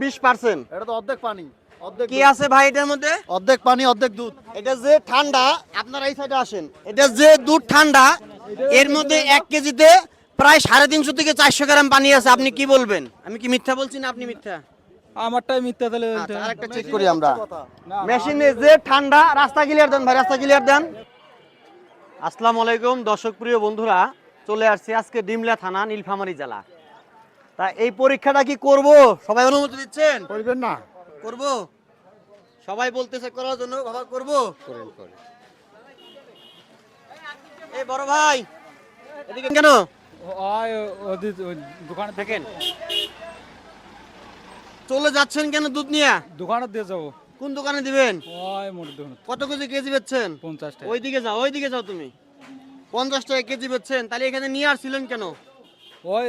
20%। এটা তো অর্ধেক পানি, অর্ধেক কি আছে ভাই এটার মধ্যে? অর্ধেক পানি অর্ধেক দুধ। এটা যে ঠান্ডা, আপনারা এই সাইডে আসেন, এটা যে দুধ ঠান্ডা, এর মধ্যে 1 কেজিতে প্রায় 350 থেকে 400 গ্রাম পানি আছে। আপনি কি বলবেন? আমি কি মিথ্যা বলছি না আপনি মিথ্যা? আমারটাই মিথ্যা তাহলে। আচ্ছা, আরেকটা চেক করি আমরা। মেশিনে যে ঠান্ডা, রাস্তা ক্লিয়ার দেন ভাই, রাস্তা ক্লিয়ার দেন। আসসালামু আলাইকুম দর্শক প্রিয় বন্ধুরা, চলে আসছি আজকে ডিমলা থানা, নীলফামারী জেলা। তা এই পরীক্ষাটা কি করব? সবাই অনুমতি দিচ্ছেন? করবেন না? করব। সবাই বলতেছে করার জন্য, বাবা করব। করেন করেন। এই বড় ভাই এদিকে কেন? দোকানে দেখেন চলে যাচ্ছেন কেন দুধ নিয়ে? দোকানে দিয়ে যাবো। কোন দোকানে দিবেন? ওই মোট দোকানে কত কেজি বেচছেন? 50 টাকা। ওইদিকে যাও, ওইদিকে যাও তুমি। 50 টাকা কেজি বেচছেন, তাহলে এখানে নিয়ে আসছিলেন কেন? ওই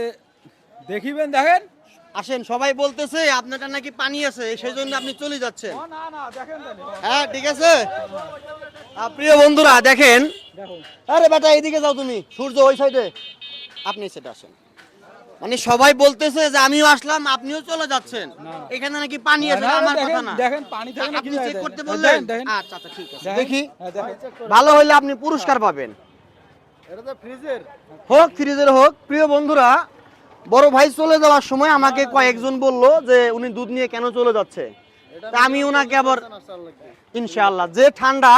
দেখিবেন, দেখেন। আসেন, সবাই বলতেছে আপনারটা নাকি পানি আছে, সেই জন্য আপনি চলে যাচ্ছেন। না না দেখেন তাহলে। হ্যাঁ ঠিক আছে। প্রিয় বন্ধুরা দেখেন, দেখো আরে বেটা এইদিকে যাও তুমি, সূর্য ওই সাইডে, আপনি সেটা আসেন। মানে সবাই বলতেছে যে আমিও আসলাম, আপনিও চলে যাচ্ছেন, এখানে নাকি পানি আছে, না, আমার দেখেন, কথা না। দেখেন পানি থাকে না আপনি কি চেক দেখেন। করতে বললেন? দেখেন। আচ্ছা আচ্ছা ঠিক আছে, দেখেন। দেখি। হ্যাঁ, দেখেন। ভালো হলে আপনি পুরস্কার পাবেন, এটা তো ফ্রিজের। হোক ফ্রিজের হোক। প্রিয় বন্ধুরা, বড় ভাই চলে যাওয়ার সময় আমাকে কয়েকজন বলল যে উনি দুধ নিয়ে কেন চলে যাচ্ছে। তা আমি ওনাকে আবার ইনশাআল্লাহ যে ঠান্ডা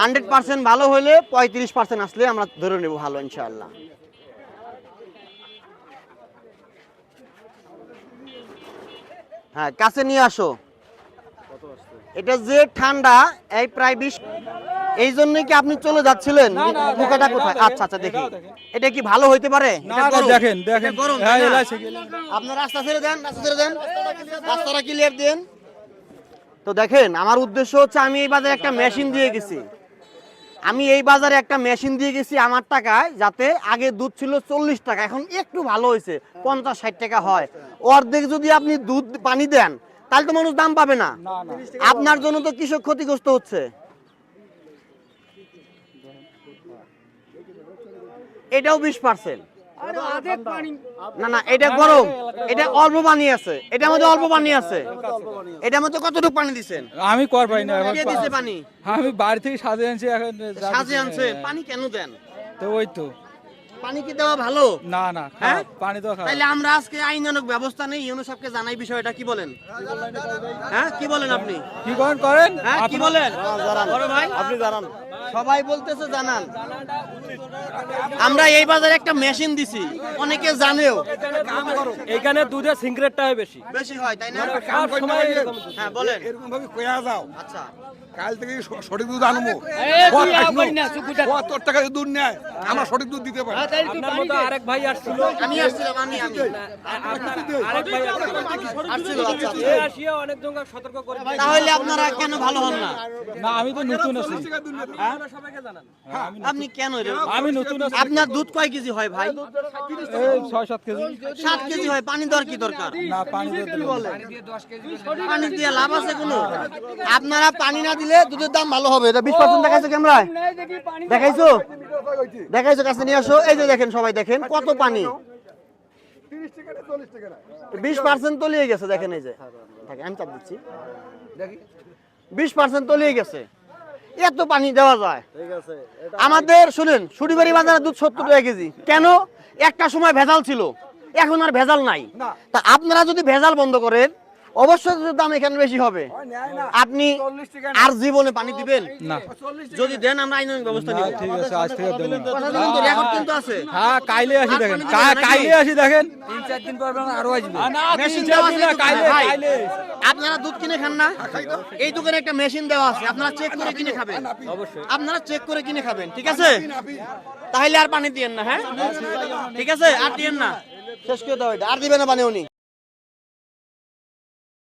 100% ভালো হলে 35% আসলে আমরা ধরে নেব ভালো ইনশাআল্লাহ। হ্যাঁ কাছে নিয়ে আসো। এটা যে ঠান্ডা, এই প্রায় 20। এই জন্যই কি আপনি চলে যাচ্ছিলেন? মুখাটা কোথায়? আচ্ছা আচ্ছা দেখি, এটা কি ভালো হইতে পারে? না এটা না, গরম। দেখেন এটা দেখেন। গরম, হ্যাঁ তাই না? এলাইছে। আপনার রাস্তা ছেড়ে দেন, রাস্তা ছেড়ে দেন, রাস্তাটা ক্লিয়ার দেন। তো দেখেন, আমার উদ্দেশ্য হচ্ছে আমি এই বাজারে একটা মেশিন দিয়ে গেছি। আমি এই বাজারে একটা মেশিন দিয়ে গেছি আমার টাকায়, যাতে আগে দুধ ছিল 40 টাকা, এখন একটু ভালো হয়েছে 50-60 টাকা হয়। অর্ধেক যদি আপনি দুধ পানি দেন তাহলে তো মানুষ দাম পাবে না। না না। আপনার জন্য তো কৃষক ক্ষতিগ্রস্ত হচ্ছে। এটাও 20%। না না, এটা গরম, এটা অল্প পানি আছে, এটার মধ্যে অল্প পানি আছে। এটার মধ্যে কতটুকু পানি দিছেন? আমি কর পাই না এখন। কে দিছে পানি? আমি বাড়ি থেকে সাজে আনছি এখন। সাজে আনছেন, পানি কেন দেন? তো ওই তো। পানি কি দেওয়া ভালো? না না, হ্যাঁ? পানি তো খারাপ। তাইলে আমরা আজকে আইনানুগ ব্যবস্থা নেই, ইউনো সাহেবকে জানাই বিষয়টা, কি বলেন? হ্যাঁ কি বলেন আপনি? কি করেন? হ্যাঁ কি বলেন? বড় ভাই আপনি জানান। সবাই বলতেছে জানান। আমরা এই বাজারে একটা মেশিন দিছি, অনেকে জানেও। এখানে দুধের সিগারেটটা বেশি। বেশি হয় তাই না? সব সময় এরকম। হ্যাঁ বলেন। এরকম ভাবে কয়া যাও, আচ্ছা কাল থেকে সঠিক দুধ আনবো। তোর টাকা দুধ নেয়, আমরা সঠিক দুধ দিতে পারি। আপনার মতো আরেক ভাই আসছিল। আমি আসছিলাম, আমি আরেক ভাই আসছিল। আচ্ছা, এ আসিয়া অনেক জনকে সতর্ক করে দিয়েছে। তাহলে আপনারা কেন ভালো হন না? না আমি তো নতুন আছি। সবাইকে জানান। আপনি কেন এরকম? আমি নতুন আছি। আপনার দুধ কয় কেজি হয় ভাই? এই 6-7 কেজি। 7 কেজি হয়। পানি দেওয়ার কি দরকার? না পানি দিয়ে দিলে বলে। পানি দিয়ে লাভ আছে কোনো? আপনারা পানি না দিলে দুধের দাম ভালো হবে। এটা 20% দেখাইছো ক্যামেরায়? দেখাইছো? দেখাইছো, কাছে নিয়ে আসো। এই যে দেখেন, সবাই দেখেন কত পানি। 20% তলিয়ে গেছে, দেখেন এই যে। দেখেন আমি চাপ দিচ্ছি, 20% তলিয়ে গেছে। এত পানি দেওয়া যায়? ঠিক আছে। আমাদের শুনেন, সুড়িবাড়ি বাজারে দুধ 70 টাকা কেজি। কেন? একটা সময় ভেজাল ছিল, এখন আর ভেজাল নাই। তা আপনারা যদি ভেজাল বন্ধ করেন, অবশ্যই দুধের দাম এখানে বেশি হবে। আপনি আর জীবনে পানি দিবেন না। যদি দেন আমরা আইনানুগ ব্যবস্থা নিব। ঠিক আছে, আজ থেকে দেব না। কথা কিন্তু রেকর্ড কিন্তু আছে। হ্যাঁ কাইলে আসি দেখেন। কাইলে আসি দেখেন। 3-4 দিন পর আরো আসবে। না মেশিন 3-4 দেওয়া দিন আছে না, তো কাইলে ভাই। কাইলে। আপনারা দুধ কিনে খান না? এই দোকানে একটা মেশিন দেওয়া আছে, আপনারা চেক করে কিনে খাবেন। অবশ্যই। আপনারা চেক করে কিনে খাবেন, ঠিক আছে? তাহলে আর পানি দিয়েন না, হ্যাঁ ঠিক আছে, আর দিয়েন না, শেষ করে দাও এটা, আর দিবেন না পানি উনি।